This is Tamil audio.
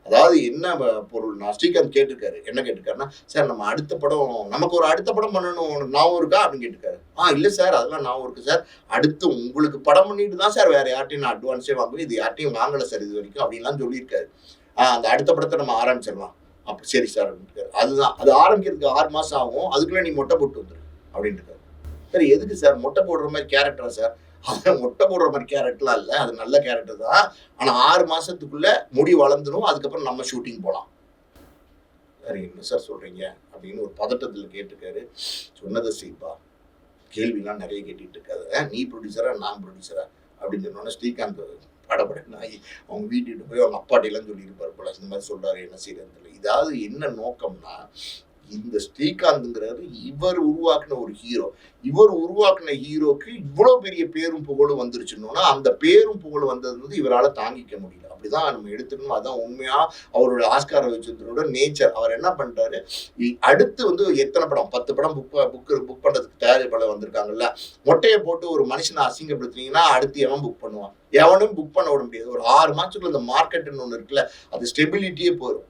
அதாவது என்ன பொருள்னா ஸ்ரீகாந்த் கேட்டிருக்காரு. என்ன கேட்டிருக்காருன்னா, "சார் நம்ம அடுத்த படம் நமக்கு ஒரு அடுத்த படம் பண்ணணும் உனக்கு ஞாபகம் இருக்கா?" அப்படின்னு கேட்டிருக்காரு. இல்ல சார் அதெல்லாம் ஞாபகம் இருக்கு சார். அடுத்து உங்களுக்கு படம் பண்ணிட்டு தான் சார் வேற யார்ட்டயும் நான் அட்வான்ஸே வாங்குவேன். இது யார்ட்டயும் வாங்கல சார் இதுவரைக்கும் அப்படின்லாம் சொல்லியிருக்காரு. அந்த அடுத்த படத்த நம்ம ஆரம்பிச்சிடலாம். அப்ப சரி சார் அப்படின்ட்டாரு. அதுதான். அது ஆரம்பிக்கிறதுக்கு 6 மாசம் ஆகும். அதுக்குள்ள நீ மொட்டை போட்டு வந்துரு அப்படின்ட்டாரு. சரி எதுக்கு சார் மொட்டை போடுற மாதிரி கேரக்டரா சார்? மொட்டை போடுற மாதிரி கேரக்டர்லாம் இல்ல. அது நல்ல கேரக்டர் தான். ஆனா 6 மாசத்துக்குள்ள முடி வளர்ந்துரும். அதுக்கப்புறம் நம்ம ஷூட்டிங் போலாம். சார் என்ன சார் சொல்றீங்க? அப்படின்னு ஒரு பதட்டத்துல கேட்டிருக்காரு. சொன்னத செய்ப்பா. கேள்விலாம் நெறைய கேட்டுட்டு இருக்காத. நீ ப்ரொடியூசரா? நான் ப்ரொடியூசரா? அப்படின்னு சொன்னோனே ஸ்ரீகாந்த் படபடன்னு ஆகி அவங்க வீட்டுக்கு போய் அவங்க அப்பாட்டையெல்லாம் சொல்லியிருப்பார் போல. இந்த மாதிரி சொல்றாரு என்ன செய்யறதுன்னு தெரியல. இதாவது என்ன நோக்கம்னா, இந்த ஸ்ரீகாந்த்ங்கிறாரு இவர் உருவாக்குன ஒரு ஹீரோ. இவர் உருவாக்குன ஹீரோக்கு இவ்வளோ பெரிய பேரும் புகழும் வந்துருச்சுன்னோன்னா, அந்த பேரும் புகழும் வந்தது வந்து இவரால தாங்கிக்க முடியல. அப்படிதான் நம்ம எடுத்துக்கணும். அதான் உண்மையா அவரோட ஆஸ்கார் ரவிச்சந்திரனோட நேச்சர். அவர் என்ன பண்ணிட்டாரு, அடுத்து வந்து எத்தனை படம் 10 படம் புக் பண்றதுக்கு தயாரிப்பாளர் வந்திருக்காங்கல்ல. மொட்டைய போட்டு ஒரு மனுஷனை அசிங்கப்படுத்துனீங்கன்னா, அடுத்து எவன் புக் பண்ணுவான்? எவனும் புக் பண்ண விட முடியாது. ஒரு 6 மாசத்துக்குள்ள இந்த மார்க்கெட்ன்னு ஒண்ணு இருக்குல்ல, அது ஸ்டெபிலிட்டியே போயிரும்.